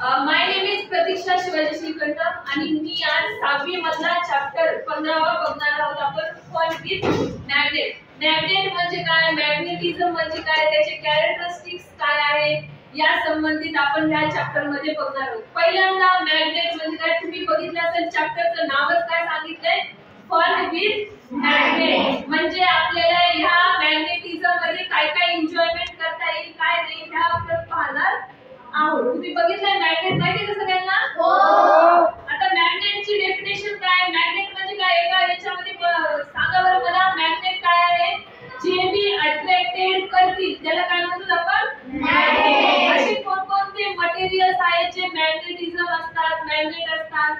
My name is प्रतीक्षा शिवाजी श्रीकंठ आणि मी आज 6वी मधला चॅप्टर 15वा बघणार आहोत आपण फन विथ मॅग्नेट. मॅग्नेट म्हणजे काय, मॅग्नेटिझम म्हणजे काय, त्याचे कॅरेक्टरिस्टिक्स काय आहेत या संबंधित आपण या चॅप्टर मध्ये बघणार आहोत. पहिल्यांदा मॅग्नेट म्हणजे काय तुम्ही बघितलं असेल, चॅप्टरचं नावच काय सांगितलंय, फन विथ मॅग्नेट. म्हणजे आपल्याला ह्या मॅग्नेटिझम मध्ये काय काय एन्जॉयमेंट करता येईल काय नाही ह्या आपण पाहणार आहोत. तुम्ही बघितलंय मॅग्नेट माहिती का सगळ्यांना? हो. आता मॅग्नेटची डेफिनेशन काय, मॅग्नेट म्हणजे काय, एका याच्यामध्ये सांगा बरं मला, मॅग्नेट काय आहे, जे बी अट्रॅक्टेड करतील त्याला काय म्हणतो आपण, मॅग्नेट. असे कोणकोणते मटेरियल्स आहेत जे मॅग्नेटिझम असतात, मॅग्नेट असतात,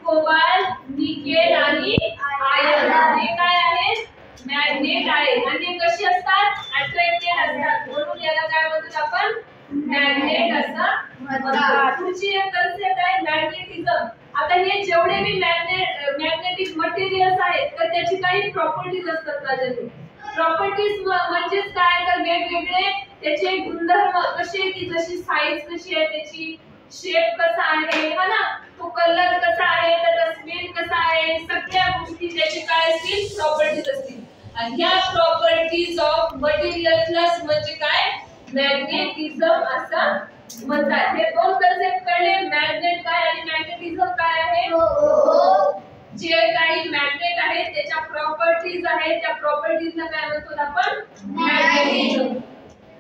कोबाल्ट, निकेल आणि आयर्न. हे काय आहेत, मॅग्नेट आहेत आणि ते कशी असतात, अट्रॅक्टेड असतात, म्हणून याला काय म्हणतो आपण, मॅग्नेट असं म्हणतात. पुढची एक कन्सेप्ट आहे मॅग्नेटिझम. आता हे जेवढे मी मॅग्नेटिक मटेरियल्स आहेत तर त्याची काही प्रॉपर्टीज असतात माझ्याकडे. प्रॉपर्टीज म्हणजेच काय, तर वेगवेगळे त्याचे गुणधर्म कसे आहेत, की जशी साईज कशी आहे त्याची, शेप कसा आहे है ना, तो कलर कसा आहे, त्याचा स्मेल कसा आहे, सगळ्या गोष्टी त्याचे काय असतील, प्रॉपर्टीज असतील. आणि ह्या प्रॉपर्टीज ऑफ मटेरियल्स म्हणजे काय, मॅग्नेटिझम असं म्हणतात. हे दोन कन्सेप्ट कळले, मॅग्नेट काय आणि मॅग्नेटिझम काय आहे. जे काही मॅग्नेट आहेत त्याच्या प्रॉपर्टीज आहेत, त्या प्रॉपर्टीजला काय म्हणतो आपण, मॅग्नेटिझम.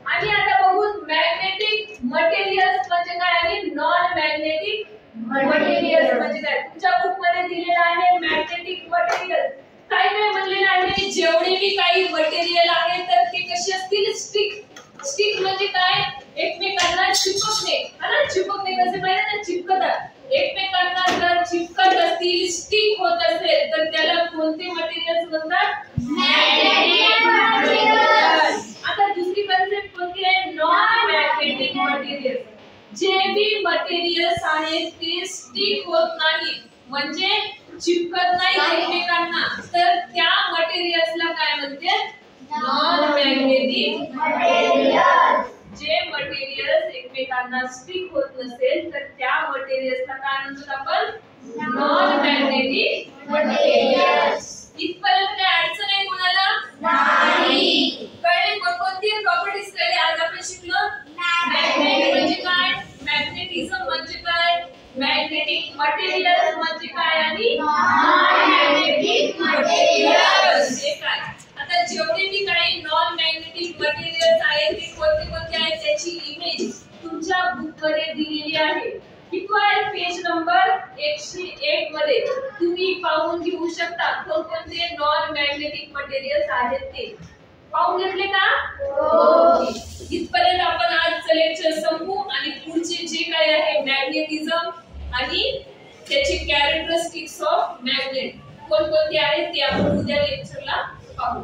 आणि आता बघू मॅग्नेटिक मटेरियल्स म्हणजे काय आणि नॉन मॅग्नेटिक मटेरियल्स म्हणजे काय. तुमच्या बुक मध्ये दिलेलं आहे मॅग्नेटिक मटेरियल. काय काय म्हणलेलं आहे, जेवढे भी काही मटेरियल आहे तर ते कसे असतील, स्टिक. स्टिक म्हणजे काय, एकमेकांना चिपकणे, है ना, चिपकणे कसे पाहिजे ना, चिपकतात. एकमेकांना जर चिपकत असतील, स्टिक होत असेल तर त्याला कोणते मटेरियल्स म्हणतात, मॅग्नेटिक मटेरियल्स. आता दुसरी कन्सेप्ट कोणती आहे, नॉन मॅग्नेटिक मटेरियल्स. जे भी मटेरियल्स आहेत ते स्टिक होत नाही म्हणजे चिपकत नाही एकमेकांना, तर त्या मटेरियल्सला काय म्हणतात, नॉन मॅग्नेटिक मटेरियल्स. जे मटेरियल्स एकमेकांना स्टिक होत नसेल तर त्या मटेरियल्सला काय म्हणतो आपण, नॉन मॅग्नेटिक मटेरियल्स. इथपर्यंत काय अडचण आहे कोणाला? नाही. कळले कोणकोणती प्रॉपर्टीज कळले आज आपण शिकलो. मॅग्नेट म्हणजे काय, मॅग्नेटिझम म्हणजे काय, मॅग्नेटिक मटेरियल्स म्हणजे काय आणि नॉन मॅग्नेटिक मटेरियल्स हे काय. आता जेवढे भी काही नॉन मॅग्नेटिक मटेरियल्स आहेत ते कोणते कोणते आहेत त्याची इमेज तुमच्या बुक मध्ये दिलेली आहे. किंवा पेज नंबर 101 मध्ये तुम्ही पाहून घेऊ शकता कोणकोणते नॉन मॅग्नेटिक मटेरियल्स आहेत ते. पाहून घेतले का? हो. इथपर्यंत आपण आजचं लेक्चर संपवू आणि पुढचे जे काही आहे मॅग्नेटिझम आणि त्याचे कॅरेक्टरिस्टिक्स ऑफ मॅग्नेट कोणकोणते आहेत ते आपण उद्या लेक्चरला पाहू.